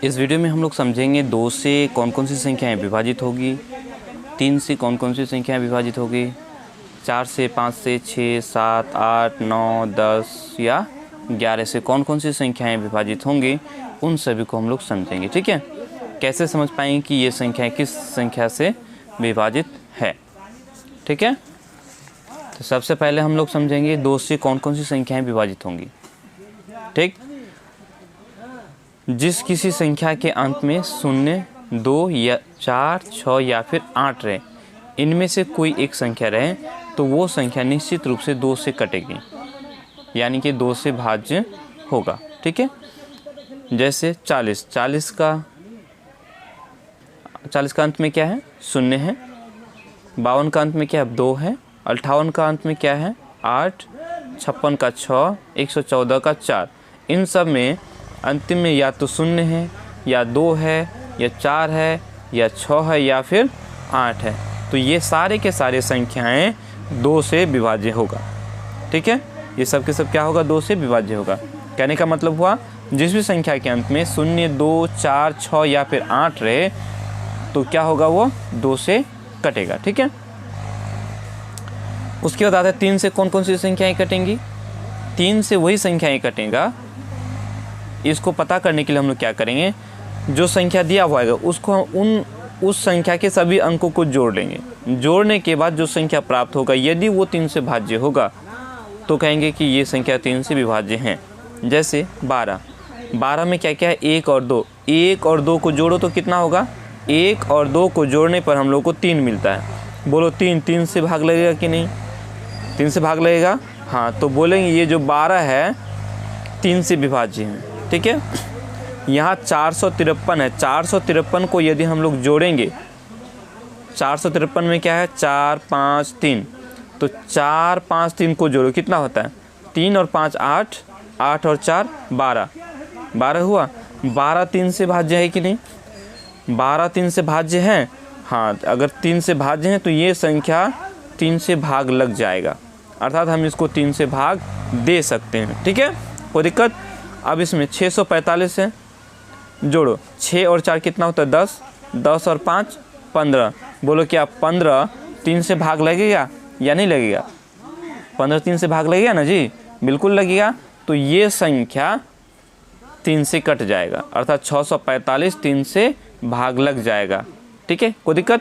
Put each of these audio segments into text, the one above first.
इस वीडियो में हम लोग समझेंगे 2 से कौन कौन सी संख्याएं विभाजित होगी, 3 से कौन कौन सी संख्याएं विभाजित होगी, 4 से, 5 से, 6, 7, 8, 9, 10 या 11 से कौन कौन सी संख्याएं विभाजित होंगी, उन सभी को हम लोग समझेंगे। ठीक है, कैसे समझ पाएंगे कि ये संख्या किस संख्या से विभाजित है। ठीक है, तो सबसे पहले हम लोग समझेंगे 2 से कौन कौन सी संख्याएं विभाजित होंगी। ठीक, जिस किसी संख्या के अंत में 0, 2 या 4, 6 या फिर 8 रहे, इनमें से कोई एक संख्या रहे तो वो संख्या निश्चित रूप से 2 से कटेगी, यानी कि 2 से भाज्य होगा। ठीक है, जैसे 40 का अंत में क्या है? 0 है। 52 का अंत में क्या है? 2 है। 58 का अंत में क्या है? 8। 56 का 6। 114 का 4। इन सब में अंतिम में या तो 0 है, या 2 है, या 4 है, या 6 है, या फिर 8 है। तो ये सारे के सारे संख्याएं 2 से विभाज्य होगा। ठीक है, ये सब के सब क्या होगा? 2 से विभाज्य होगा। कहने का मतलब हुआ, जिस भी संख्या के अंत में 0, 2, 4, 6 या फिर 8 रहे तो क्या होगा? वो 2 से कटेगा। ठीक है, उसके बाद आता है 3 से कौन कौन सी संख्याएं कटेंगी। 3 से वही संख्याएं कटेगा। इसको पता करने के लिए हम लोग क्या करेंगे, जो संख्या दिया हुआ है उसको उस संख्या के सभी अंकों को जोड़ लेंगे। जोड़ने के बाद जो संख्या प्राप्त होगा, यदि वो 3 से भाज्य होगा तो कहेंगे कि ये संख्या 3 से विभाज्य है। जैसे 12 में क्या क्या है? 1 और 2। 1 और 2 को जोड़ो तो कितना होगा? 1 और 2 को जोड़ने पर हम लोग को 3 मिलता है। बोलो 3 से भाग लगेगा कि नहीं? 3 से भाग लगेगा। हाँ, तो बोलेंगे ये जो 12 है 3 से विभाज्य है। ठीक है, यहाँ 453 है। 453 को यदि हम लोग जोड़ेंगे, 453 में क्या है? 4, 5, 3। तो 4, 5, 3 को जोड़ो, कितना होता है? 3 और 5 8, 8 और 4 12। 12 हुआ। 12 3 से भाज्य है कि नहीं? 12 3 से भाज्य है। हाँ, अगर 3 से भाज्य है तो ये संख्या 3 से भाग लग जाएगा, अर्थात हम इसको 3 से भाग दे सकते हैं। ठीक है, कोई दिक्कत? अब इसमें 645 है, जोड़ो। 6 और 4 कितना होता है? 10। 10 और 5 15। बोलो क्या 15 3 से भाग लगेगा या नहीं लगेगा? 15 3 से भाग लगेगा ना जी? बिल्कुल लगेगा। तो ये संख्या 3 से कट जाएगा, अर्थात 645 3 से भाग लग जाएगा। ठीक है, कोई दिक्कत?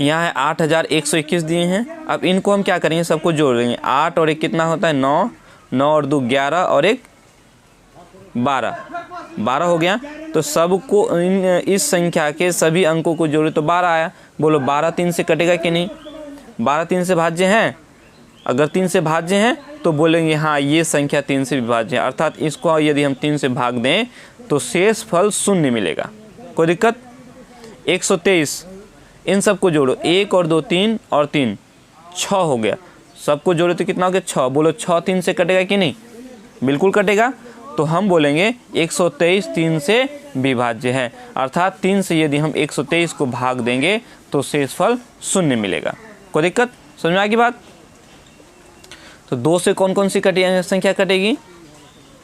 यहाँ है 8121 दिए हैं। अब इनको हम क्या करेंगे? सबको जोड़ लेंगे। 8 और 1 कितना होता है? 9। 9 और 2 11 और 1 12 हो गया। तो सबको इस संख्या के सभी अंकों को जोड़े तो 12 आया। बोलो 12 3 से कटेगा कि नहीं? 12 3 से भाज्य हैं। अगर 3 से भाज्य हैं तो बोलेंगे हाँ, ये संख्या 3 से विभाज्य है, अर्थात इसको यदि हम 3 से भाग दें तो शेष फल 0 मिलेगा। कोई दिक्कत? 123, इन सबको जोड़ो। 1 और 2 3 और 3 6 हो गया। सबको जोड़े तो कितना हो गया? 6। बोलो 6 3 से कटेगा कि नहीं? बिल्कुल कटेगा। तो हम बोलेंगे 123 3 से विभाज्य है, अर्थात 3 से यदि हम 123 को भाग देंगे तो शेषफल 0 मिलेगा। कोई दिक्कत? समझ में आ गई बात? तो 2 से कौन कौन सी संख्या कटेगी?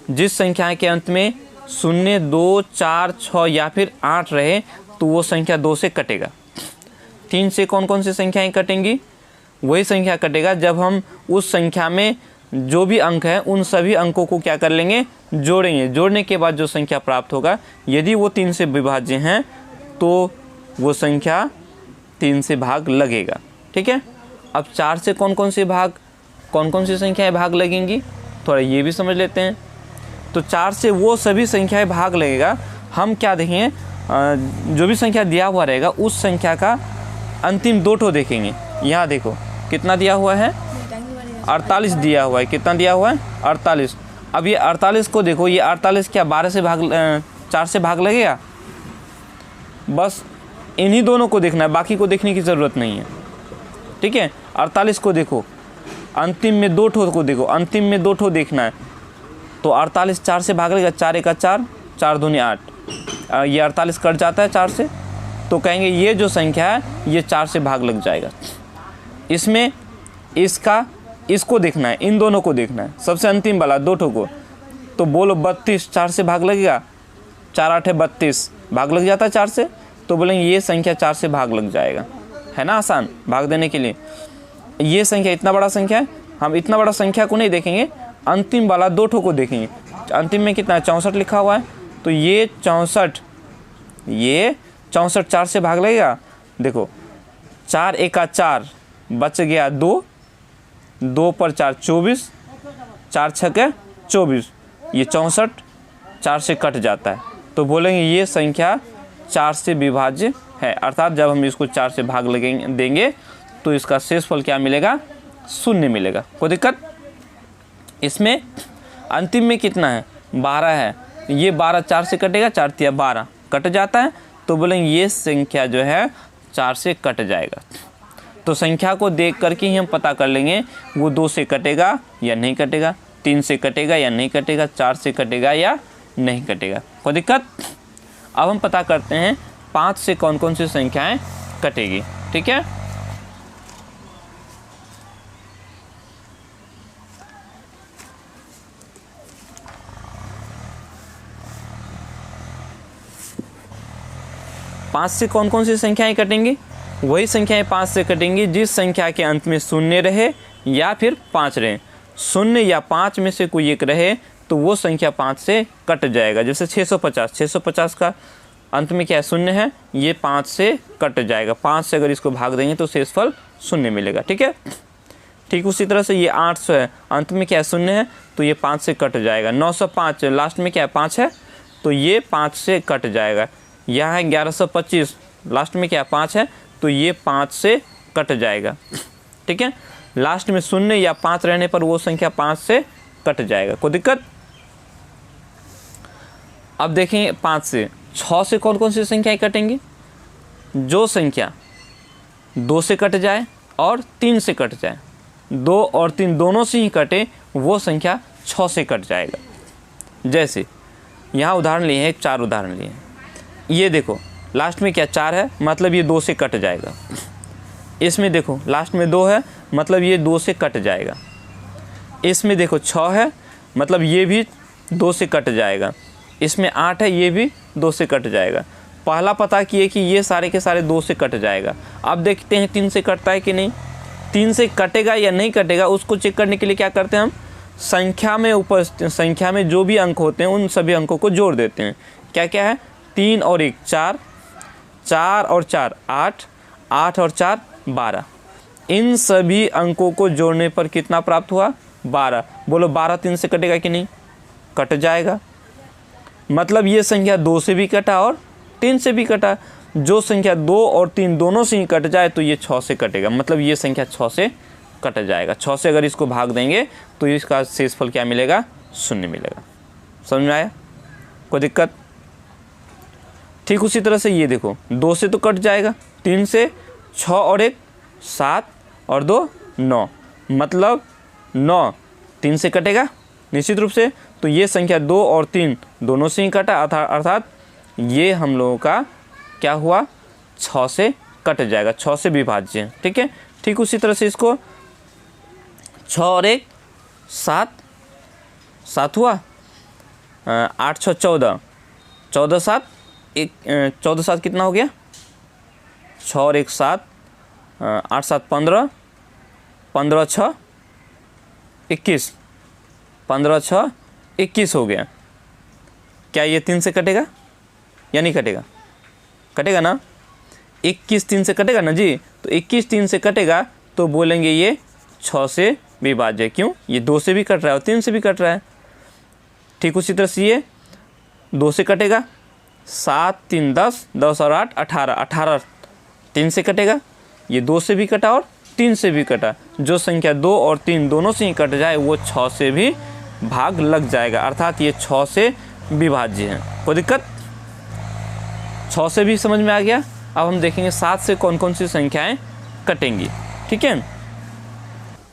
जिस संख्या के अंत में 0, 2, 4, 6 या फिर 8 रहे तो वो संख्या 2 से कटेगा। 3 से कौन कौन सी संख्याएं कटेंगी? वही संख्या कटेगा जब हम उस संख्या में जो भी अंक है उन सभी अंकों को क्या कर लेंगे? जोड़ेंगे। जोड़ने के बाद जो संख्या प्राप्त होगा, यदि वो 3 से विभाज्य हैं तो वो संख्या 3 से भाग लगेगा। ठीक है, अब 4 से कौन कौन सी संख्याएं भाग लगेंगी, थोड़ा ये भी समझ लेते हैं। तो 4 से वो सभी संख्याएं भाग लगेगा। हम क्या देखेंगे? जो भी संख्या दिया हुआ रहेगा उस संख्या का अंतिम 2 ठो देखेंगे। यहाँ देखो कितना दिया हुआ है? 48 दिया हुआ है। कितना दिया हुआ है? 48। अब ये 48 को देखो, ये 48 क्या 4 से भाग लगेगा? बस इन्हीं दोनों को देखना है, बाकी को देखने की ज़रूरत नहीं है। ठीक है, 48 को देखो, अंतिम में 2 ठो को देखो, अंतिम में 2 ठो देखना है। तो 48 4 से भाग लगेगा। 4 1 4, 4 2 8। ये 48 कट जाता है 4 से, तो कहेंगे ये जो संख्या है ये 4 से भाग लग जाएगा। इसमें इसको देखना है, इन दोनों को देखना है, सबसे अंतिम वाला 2 ठो को। तो बोलो 32 4 से भाग लगेगा? 4 8 32, भाग लग जाता है 4 से, तो बोलेंगे ये संख्या 4 से भाग लग जाएगा, है ना, आसान भाग देने के लिए। ये संख्या इतना बड़ा संख्या है, हम इतना बड़ा संख्या को नहीं देखेंगे, अंतिम वाला 2 ठो को देखेंगे। अंतिम में कितना 64 लिखा हुआ है, तो ये 64 4 से भाग लगेगा। देखो 4 एका 4, बच गया 2, 2 पर 4 24, 4 छक्के 24, ये 64 4 से कट जाता है, तो बोलेंगे ये संख्या 4 से विभाज्य है। अर्थात जब हम इसको 4 से भाग देंगे तो इसका शेषफल क्या मिलेगा, 0 मिलेगा। कोई दिक्कत? इसमें अंतिम में कितना है, 12 है, ये 12 4 से कटेगा, 4 तिया 12 कट जाता है, तो बोलेंगे ये संख्या जो है 4 से कट जाएगा। तो संख्या को देख करके ही हम पता कर लेंगे वो 2 से कटेगा या नहीं कटेगा, 3 से कटेगा या नहीं कटेगा, 4 से कटेगा या नहीं कटेगा। कोई दिक्कत? अब हम पता करते हैं 5 से कौन कौन सी संख्याएं कटेगी। ठीक है, पाँच से कौन कौन सी संख्याएं कटेंगी? वही संख्याएं 5 से कटेंगी जिस संख्या के अंत में 0 रहे या फिर 5 रहे। 0 या 5 में से कोई एक रहे तो वो संख्या 5 से कट जाएगा। जैसे 650 का अंत में क्या है, 0 है, ये 5 से कट जाएगा। 5 से अगर इसको भाग देंगे तो शेषफल 0 मिलेगा। ठीक है, ठीक उसी तरह से ये 800 है, अंत में क्या है, 0 है, तो ये 5 से कट जाएगा। 905 लास्ट में क्या है, 5 है, तो ये 5 से कट जाएगा। यह है 1125, लास्ट में क्या 5 है, तो ये 5 से कट जाएगा। ठीक है, लास्ट में 0 या 5 रहने पर वो संख्या 5 से कट जाएगा। कोई दिक्कत? अब देखें 5 से 6 से कौन कौन सी संख्याएं कटेंगी? जो संख्या 2 से कट जाए और 3 से कट जाए, 2 और 3 दोनों से ही कटे, वो संख्या 6 से कट जाएगा। जैसे यहाँ उदाहरण लिए हैं, 4 उदाहरण लिए हैं। ये देखो लास्ट में क्या 4 है, मतलब ये 2 से कट जाएगा। इसमें देखो लास्ट में 2 है, मतलब ये 2 से कट जाएगा। इसमें देखो 6 है, मतलब ये भी 2 से कट जाएगा। इसमें 8 है, ये भी 2 से कट जाएगा। पहला पता किए कि ये सारे के सारे 2 से कट जाएगा। अब देखते हैं 3 से कटता है कि नहीं। 3 से कटेगा या नहीं कटेगा उसको चेक करने के लिए क्या करते हैं हम, संख्या में जो भी अंक होते हैं उन सभी अंकों को जोड़ देते हैं। क्या क्या है, 3 और 1 4, 4 और 4 8, 8 और 4 12। इन सभी अंकों को जोड़ने पर कितना प्राप्त हुआ, 12। बोलो 12 3 से कटेगा कि नहीं, कट जाएगा। मतलब ये संख्या 2 से भी कटा और 3 से भी कटा। जो संख्या 2 और 3 दोनों से ही कट जाए तो ये 6 से कटेगा, मतलब ये संख्या 6 से कट जाएगा। 6 से अगर इसको भाग देंगे तो इसका शेषफल क्या मिलेगा, 0 मिलेगा। समझ में आया? कोई दिक्कत? ठीक उसी तरह से ये देखो 2 से तो कट जाएगा, 3 से 6 और 1 7 और 2 9, मतलब 9 3 से कटेगा निश्चित रूप से। तो ये संख्या 2 और 3 दोनों से ही कटा, अर्थात ये हम लोगों का क्या हुआ, 6 से कट जाएगा, 6 से विभाज्य है। ठीक है, ठीक उसी तरह से इसको 6 और 1 7 हुआ, 8 6 14, 14 7 14 7 कितना हो गया, 6 और 1 7, 8 7 15, 15 6 21, 15 6 21 हो गया। क्या ये 3 से कटेगा या नहीं कटेगा? कटेगा ना। 21 3 से कटेगा ना जी, तो 21 3 से कटेगा तो बोलेंगे ये 6 से विभाज्य। क्यों, ये 2 से भी कट रहा है और 3 से भी कट रहा है। ठीक उसी तरह से ये 2 से कटेगा, 7 3 10, 10 और 8 18, 18 3 से कटेगा। ये 2 से भी कटा और 3 से भी कटा। जो संख्या 2 और 3 दोनों से ही कट जाए वो 6 से भी भाग लग जाएगा, अर्थात ये 6 से विभाज्य है। कोई दिक्कत? 6 से भी समझ में आ गया। अब हम देखेंगे 7 से कौन कौन सी संख्याएं कटेंगी। ठीक है,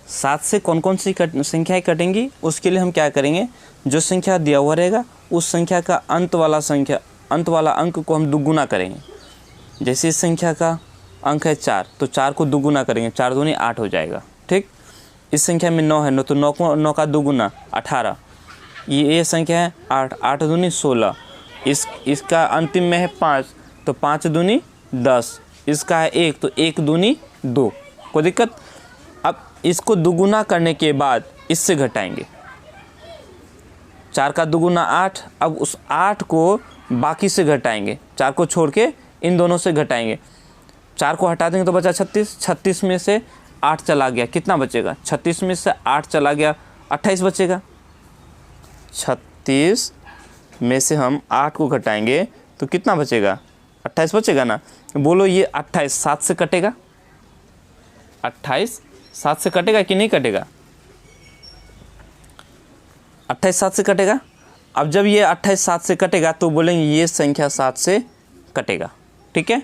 7 से कौन कौन सी संख्याएं कटेंगी उसके लिए हम क्या करेंगे, जो संख्या दिया हुआ रहेगा उस संख्या का अंत वाला अंक को हम दुगुना करेंगे। जैसे इस संख्या का अंक है 4, तो 4 को दुगुना करेंगे, 4 दूनी 8 हो जाएगा। ठीक, इस संख्या में 9 है, तो 9 का दुगुना 18। ये संख्या है 8, 8 दूनी 16, इसका अंतिम में है 5, तो 5 दूनी 10, इसका है 1, तो 1 दूनी 2, कोई दिक्कत। अब इसको दुगुना करने के बाद इससे घटाएंगे, 4 का दुगुना 8, अब उस 8 को बाकी से घटाएंगे, 4 को छोड़ के इन दोनों से घटाएंगे, 4 को हटा देंगे तो बचा 36, 36 में से 8 चला गया, कितना बचेगा, 36 में से 8 चला गया, 28 बचेगा। 36 में से हम 8 को घटाएंगे तो कितना बचेगा, 28 बचेगा ना। बोलो ये 28 7 से कटेगा, 28 7 से कटेगा कि नहीं कटेगा, 28 7 से कटेगा। अब जब ये 28 7 से कटेगा तो बोलेंगे ये संख्या 7 से कटेगा, ठीक है।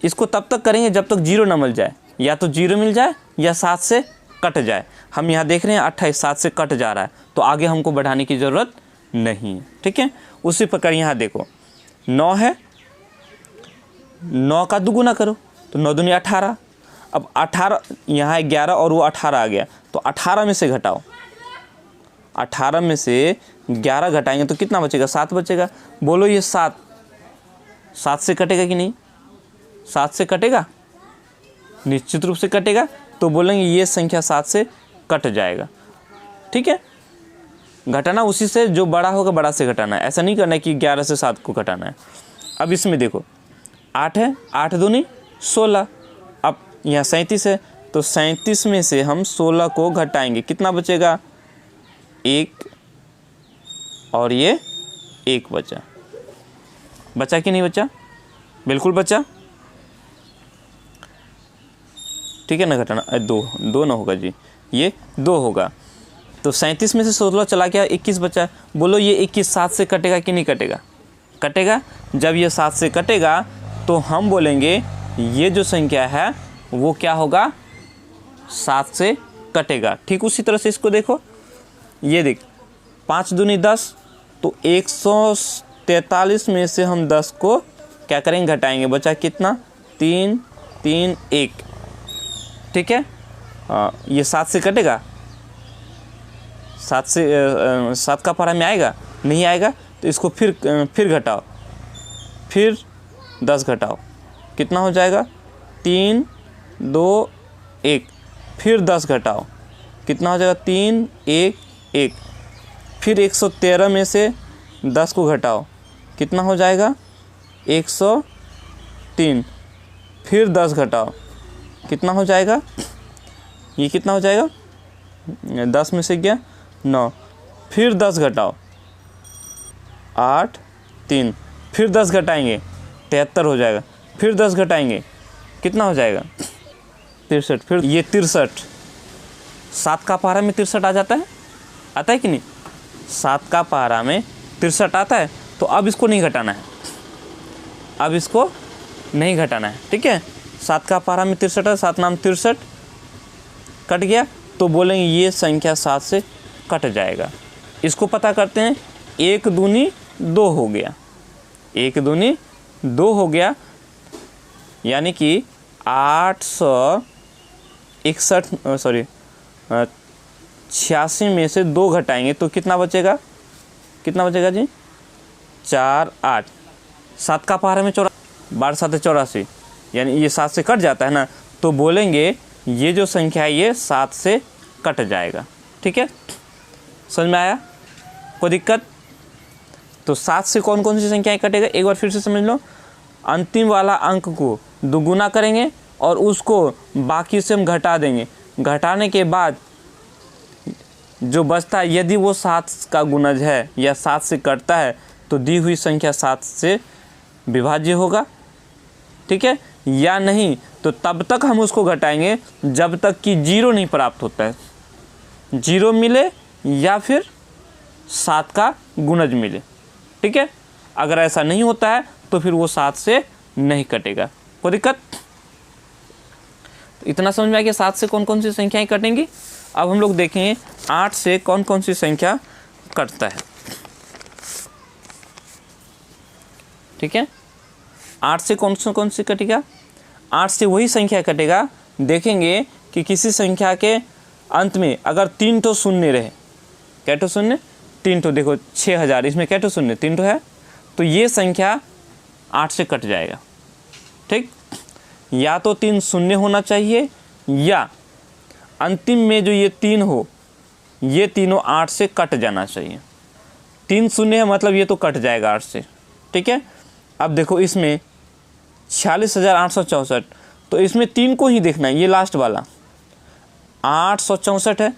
इसको तब तक करेंगे जब तक 0 ना मिल जाए, या तो 0 मिल जाए या 7 से कट जाए। हम यहाँ देख रहे हैं 28 7 से कट जा रहा है, तो आगे हमको बढ़ाने की ज़रूरत नहीं है, ठीक है। उसी प्रकार यहाँ देखो 9 है, 9 का दुगुना करो तो 9 दूनी 18, अब 18 यहाँ 11 और वो 18 आ गया, तो 18 में से घटाओ, 18 में से 11 घटाएंगे तो कितना बचेगा, 7 बचेगा। बोलो ये 7 से कटेगा कि नहीं, 7 से कटेगा, निश्चित रूप से कटेगा, तो बोलेंगे ये संख्या 7 से कट जाएगा, ठीक है। घटाना उसी से जो बड़ा होगा बड़ा से घटाना है, ऐसा नहीं करना है कि 11 से 7 को घटाना है। अब इसमें देखो 8 है, 8 दूनी 16, अब यहाँ 37 है, तो 37 में से हम 16 को घटाएंगे, कितना बचेगा, 1 और ये 1 बचा कि नहीं बचा, बिल्कुल बचा, ठीक है ना। घटाना 2 ना होगा जी, ये 2 होगा, तो 37 में से 16 चला गया, 21 बचा। बोलो ये 21 7 से कटेगा कि नहीं कटेगा, कटेगा। जब ये 7 से कटेगा तो हम बोलेंगे ये जो संख्या है वो क्या होगा, 7 से कटेगा। ठीक उसी तरह से इसको देखो, ये देख 5 दूनी 10, तो 143 में से हम 10 को क्या करेंगे, घटाएंगे, बचा कितना, 3 3 1, ठीक है। ये 7 से कटेगा, 7 का पारा में आएगा, नहीं आएगा, तो इसको फिर घटाओ, फिर 10 घटाओ, कितना हो जाएगा, 3 2 1, फिर 10 घटाओ, कितना हो जाएगा, 3 1 1, फिर 113 में से 10 को घटाओ, कितना हो जाएगा, 103, फिर 10 घटाओ, कितना हो जाएगा, ये कितना हो जाएगा, 10 में से गया 9, फिर 10 घटाओ, 8 3, फिर 10 घटाएंगे 73 हो जाएगा, फिर 10 घटाएंगे कितना हो जाएगा, 63, फिर ये 63, 7 का पारा में 63 आ जाता है कि नहीं, 7 का पारा में 63 आता है। तो अब इसको नहीं घटाना है, अब इसको नहीं घटाना है, ठीक है। 7 का पारा में 63 है, 7 नाम 63 कट गया, तो बोलेंगे ये संख्या 7 से कट जाएगा। इसको पता करते हैं, 1 दूनी 2 हो गया, 1 दूनी 2 हो गया, यानी कि 86 में से 2 घटाएंगे तो कितना बचेगा जी, 4 8, 7 का पारा में 12 7 84, यानी ये 7 से कट जाता है ना, तो बोलेंगे ये जो संख्या है ये 7 से कट जाएगा, ठीक है। समझ में आया, कोई दिक्कत। तो 7 से कौन कौन सी संख्याएं कटेगा, एक बार फिर से समझ लो। अंतिम वाला अंक को दुगुना करेंगे और उसको बाकी से हम घटा देंगे, घटाने के बाद जो बचता है, यदि वो 7 का गुणज है या 7 से कटता है तो दी हुई संख्या 7 से विभाज्य होगा, ठीक है। या नहीं तो तब तक हम उसको घटाएंगे जब तक कि 0 नहीं प्राप्त होता है, 0 मिले या फिर 7 का गुणज मिले, ठीक है। अगर ऐसा नहीं होता है तो फिर वो 7 से नहीं कटेगा, कोई दिक्कत। तो इतना समझ में आ गया 7 से कौन कौन सी संख्याएं कटेंगी। अब हम लोग देखेंगे 8 से कौन कौन सी संख्या कटता है, ठीक है। 8 से कौन सी कटेगा, 8 से वही संख्या कटेगा, देखेंगे कि किसी संख्या के अंत में अगर 3 तो शून्य रहे, कै तो शून्य, 3 तो देखो 6000, इसमें कै तो शून्य, 3 तो है, तो ये संख्या 8 से कट जाएगा। ठीक, या तो 3 शून्य होना चाहिए या अंतिम में जो ये 3 हो, ये तीनों 8 से कट जाना चाहिए। 3 शून्य है मतलब ये तो कट जाएगा 8 से। ठीक है, अब देखो इसमें 46,864, तो इसमें 3 को ही देखना है, ये लास्ट वाला 864 है।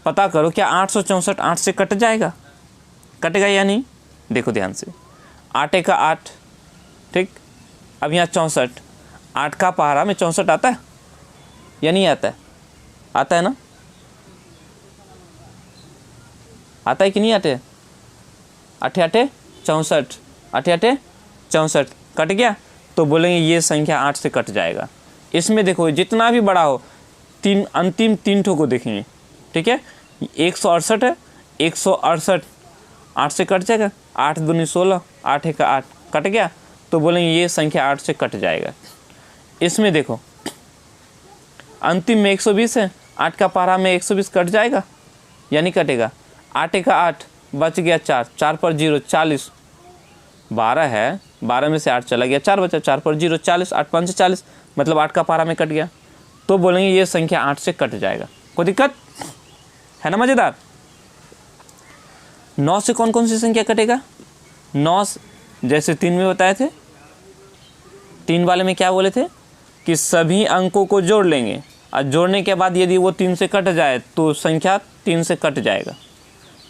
पता करो क्या 864 8 से कट जाएगा, कटेगा या नहीं? देखो ध्यान से, 8 का 8, ठीक। अब यहाँ 64, 8 का पहाड़ा में 64 आता है या नहीं आता है? आता है ना, आता है कि नहीं आते? 8 8 64, 8 8 64, कट गया तो बोलेंगे ये संख्या 8 से कट जाएगा। इसमें देखो जितना भी बड़ा हो, अंतिम 3 ठो को देखेंगे। ठीक है, 168 है, 168 8 से कट जाएगा, 8 दूनी 16, 8 का 8, कट गया तो बोलेंगे ये संख्या 8 से कट जाएगा। इसमें देखो अंतिम में 120 है, 8 का पारा में 120 कट जाएगा या नहीं कटेगा? 8 का 8, बच गया 4, 4 पर 0 40, 12 है, 12 में से 8 चला गया, 4 बचा, 4 पर 0 40, 8 5 40, मतलब 8 का पारा में कट गया, तो बोलेंगे ये संख्या 8 से कट जाएगा। कोई दिक्कत है ना? मज़ेदार। 9 से कौन कौन सी संख्या कटेगा? 9 जैसे 3 में बताए थे, 3 वाले में क्या बोले थे कि सभी अंकों को जोड़ लेंगे और जोड़ने के बाद यदि वो 3 से कट जाए तो संख्या 3 से कट जाएगा।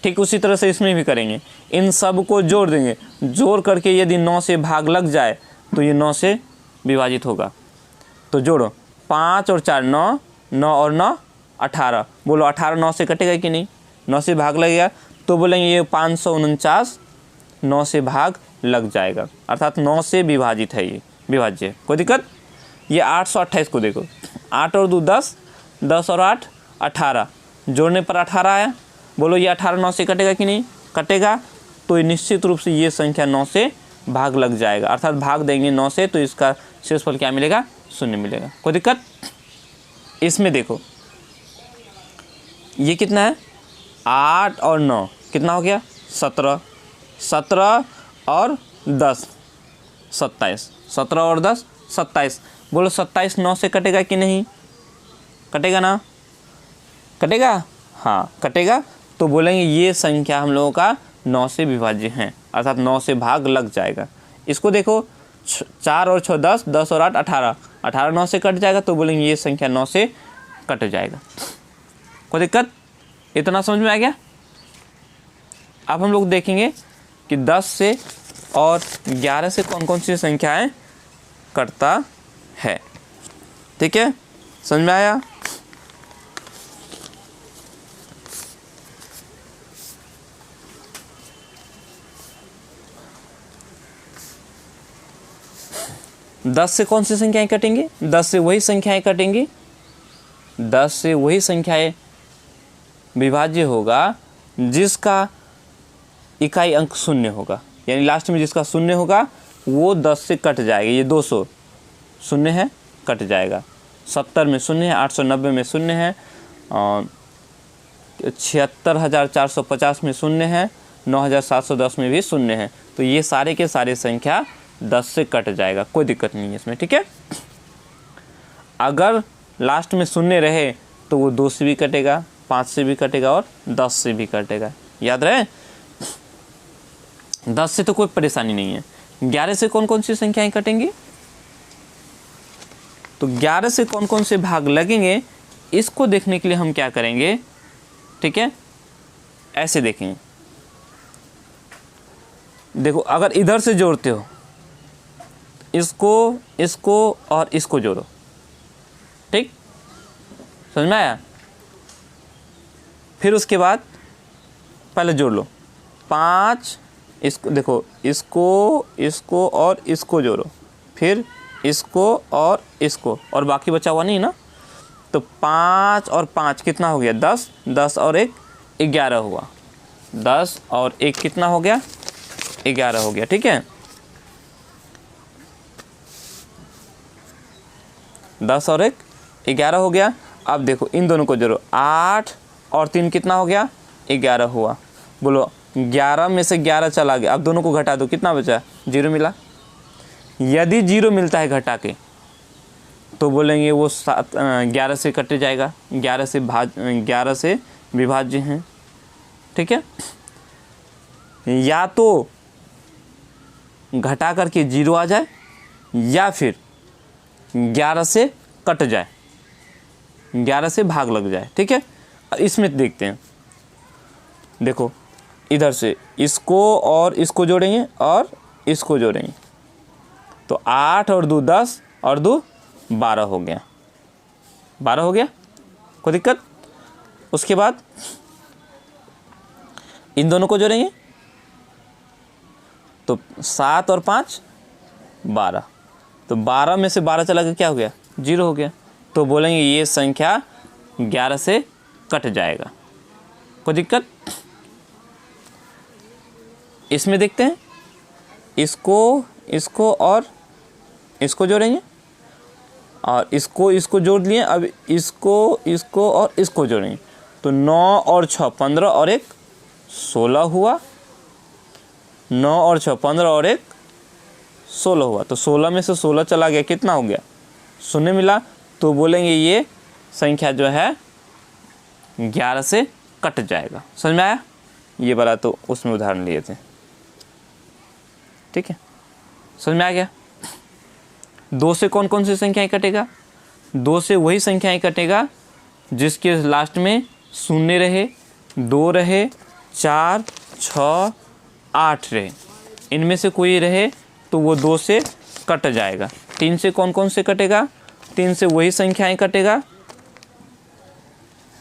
ठीक उसी तरह से इसमें भी करेंगे, इन सब को जोड़ देंगे, जोड़ करके यदि 9 से भाग लग जाए तो ये 9 से विभाजित होगा। तो जोड़ो, 5 और 4 9, 9 और 9 18, बोलो 18 9 से कटेगा कि नहीं? 9 से भाग लगेगा तो बोलेंगे ये 549 9 से भाग लग जाएगा, अर्थात 9 से विभाजित है, ये विभाज्य है। कोई दिक्कत? ये 828 को देखो, 8 और 2 10, 10 और 8 18, जोड़ने पर 18 आया, बोलो ये 18 9 से कटेगा कि नहीं? कटेगा, तो निश्चित रूप से ये संख्या 9 से भाग लग जाएगा, अर्थात भाग देंगे 9 से तो इसका शेषफल क्या मिलेगा? 0 मिलेगा। कोई दिक्कत? इसमें देखो ये कितना है? 8 और 9 कितना हो गया? 17, 17 और 10 27, 17 और 10 27, बोलो 27 9 से कटेगा कि नहीं? कटेगा ना? कटेगा, हाँ कटेगा, तो बोलेंगे ये संख्या हम लोगों का 9 से विभाज्य है, अर्थात 9 से भाग लग जाएगा। इसको देखो 4 और 6 10, 10 और 8 18, 18 9 से कट जाएगा तो बोलेंगे ये संख्या 9 से कट जाएगा। कोई दिक्कत? इतना समझ में आ गया? अब हम लोग देखेंगे कि 10 से और 11 से कौन कौन सी संख्याएं कटता है। ठीक है, समझ में आया? दस से कौन सी संख्याएं कटेंगी? 10 से वही संख्याएं कटेंगी, 10 से वही संख्याएं विभाज्य होगा जिसका इकाई अंक 0 होगा, यानी लास्ट में जिसका 0 होगा वो 10 से कट जाएगा। ये 200 0 है, कट जाएगा, 70 में 0 है, 890 में 0 है, 76,450 में 0 है, 9,710 में भी 0 है, तो ये सारे के सारे संख्या 10 से कट जाएगा। कोई दिक्कत नहीं है इसमें। ठीक है, अगर लास्ट में 0 रहे तो वो 2 से भी कटेगा, 5 से भी कटेगा और 10 से भी कटेगा। याद रहे, 10 से तो कोई परेशानी नहीं है। 11 से कौन कौन सी संख्याएं कटेंगी? तो 11 से कौन कौन से भाग लगेंगे इसको देखने के लिए हम क्या करेंगे? ठीक है, ऐसे देखेंगे। देखो अगर इधर से जोड़ते हो, इसको इसको और इसको जोड़ो, ठीक, समझ में आया? फिर उसके बाद पहले जोड़ लो 5, इसको देखो, इसको और इसको जोड़ो, फिर इसको और इसको, और बाकी बचा हुआ नहीं ना, तो 5 और 5 कितना हो गया? 10, 10 और 1 11 हुआ, 10 और 1 कितना हो गया? 11 हो गया। ठीक है, 10 और 1 11 हो गया। अब देखो इन दोनों को जोड़ो, 8 और 3 कितना हो गया? 11 हुआ। बोलो 11 में से 11 चला गया, अब दोनों को घटा दो, कितना बचा? 0 मिला। यदि 0 मिलता है घटा के तो बोलेंगे वो 11 से कट जाएगा, 11 से विभाज्य हैं। ठीक है, या तो घटा करके 0 आ जाए या फिर 11 से कट जाए, 11 से भाग लग जाए। ठीक है, इसमें देखते हैं, देखो इधर से इसको और इसको जोड़ेंगे और इसको जोड़ेंगे तो 8 और 2 10 और 2 12 हो गया, 12 हो गया, कोई दिक्कत? उसके बाद इन दोनों को जोड़ेंगे तो 7 और 5 12, तो 12 में से 12 चला गया, क्या हो गया? 0 हो गया। तो बोलेंगे ये संख्या 11 से कट जाएगा, कोई दिक्कत? इसमें देखते हैं, इसको और इसको जोड़ेंगे और इसको जोड़ लिए, अब इसको और इसको जोड़ेंगे तो 9 और 6 15 और 1 16 हुआ, 9 और 6 15 और 1 16 हुआ, तो 16 में से 16 चला गया, कितना हो गया? 0 मिला। तो बोलेंगे ये संख्या जो है 11 से कट जाएगा। समझ में आया? ये वाला तो उसमें उदाहरण लिए थे। ठीक है, समझ में आ गया? 2 से कौन कौन सी संख्याएं कटेगा? 2 से वही संख्याएं कटेगा जिसके लास्ट में 0 रहे, 2 रहे, 4 6 8 रहे, इनमें से कोई रहे तो वो 2 से कट जाएगा। 3 से कौन कौन से कटेगा? 3 से वही संख्याएं कटेगा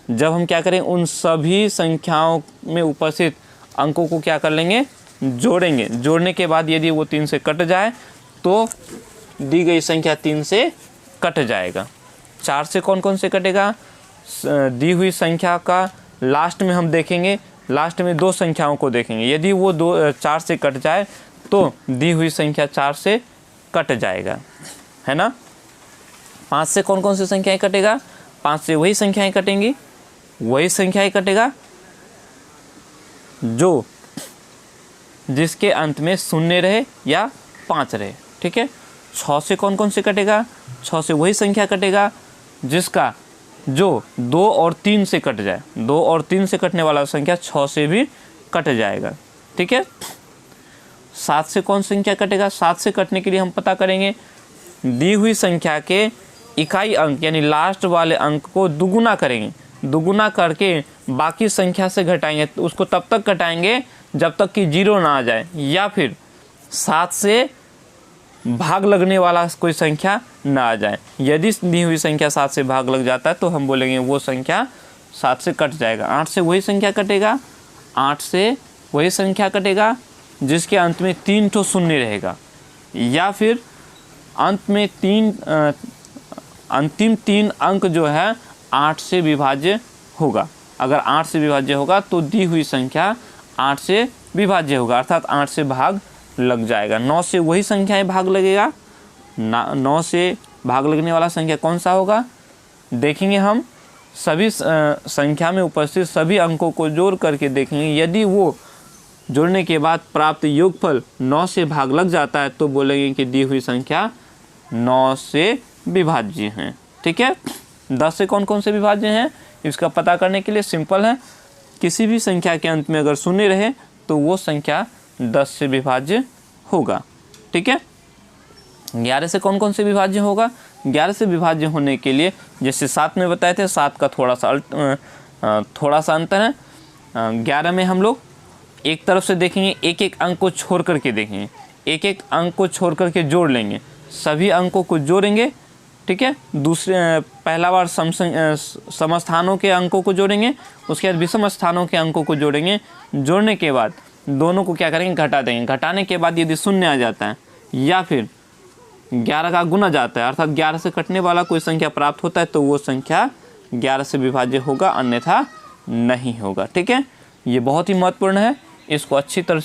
जब हम क्या करें, उन सभी संख्याओं में उपस्थित अंकों को क्या कर लेंगे? जोड़ेंगे। जोड़ने के बाद यदि वो 3 से कट जाए तो दी गई संख्या 3 से कट जाएगा। 4 से कौन कौन से कटेगा? दी हुई संख्या का लास्ट में हम देखेंगे, लास्ट में 2 संख्याओं को देखेंगे, यदि वो 4 से कट जाए तो दी हुई संख्या 4 से कट जाएगा, है ना? 5 से कौन कौन सी संख्याएं कटेगा? 5 से वही संख्याएं कटेंगी, वही संख्याएं कटेगा जो जिसके अंत में 0 रहे या 5 रहे। ठीक है, 6 से कौन कौन से कटेगा? 6 से वही संख्या कटेगा जिसका जो 2 और 3 से कट जाए, 2 और 3 से कटने वाला संख्या 6 से भी कट जाएगा। ठीक है, 7 से कौन संख्या कटेगा? 7 से कटने के लिए हम पता करेंगे, दी हुई संख्या के इकाई अंक यानी लास्ट वाले अंक को दुगुना करेंगे, दुगुना करके बाकी संख्या से घटाएंगे, तो उसको तब तक घटाएंगे जब तक कि 0 ना आ जाए, या फिर 7 से भाग लगने वाला कोई संख्या ना आ जाए। यदि दी हुई संख्या 7 से भाग लग जाता है तो हम बोलेंगे वो संख्या 7 से कट जाएगा। 8 से वही संख्या कटेगा, 8 से वही संख्या कटेगा जिसके अंत में 3 ठो 0 रहेगा, या फिर अंत में अंतिम 3 अंक जो है 8 से विभाज्य होगा। अगर 8 से विभाज्य होगा तो दी हुई संख्या 8 से विभाज्य होगा, अर्थात 8 से भाग लग जाएगा। 9 से वही संख्याएं भाग लगेगा, 9 से भाग लगने वाला संख्या कौन सा होगा? देखेंगे हम सभी संख्या में उपस्थित सभी अंकों को जोड़ करके देखेंगे, यदि वो जोड़ने के बाद प्राप्त योगफल 9 से भाग लग जाता है तो बोलेंगे कि दी हुई संख्या 9 से विभाज्य हैं। ठीक है, 10 से कौन कौन से विभाज्य हैं इसका पता करने के लिए सिंपल है, किसी भी संख्या के अंत में अगर 0 रहे तो वो संख्या 10 से विभाज्य होगा। ठीक है, 11 से कौन कौन से विभाज्य होगा? 11 से विभाज्य होने के लिए जैसे 7 में बताए थे, 7 का थोड़ा सा अंतर है। 11 में हम लोग एक तरफ से देखेंगे, एक एक अंक को छोड़ करके देखेंगे, एक एक अंक को छोड़ करके जोड़ लेंगे, सभी अंकों को जोड़ेंगे। ठीक है, पहला बार समस्थानों के अंकों को जोड़ेंगे, उसके बाद विषम स्थानों के अंकों को जोड़ेंगे। जोड़ने के बाद दोनों को क्या करेंगे? घटा देंगे। घटाने के बाद यदि 0 आ जाता है या फिर 11 का गुना जाता है, अर्थात 11 से कटने वाला कोई संख्या प्राप्त होता है तो वो संख्या 11 से विभाज्य होगा, अन्यथा नहीं होगा। ठीक है, ये बहुत ही महत्वपूर्ण है, इसको अच्छी तरह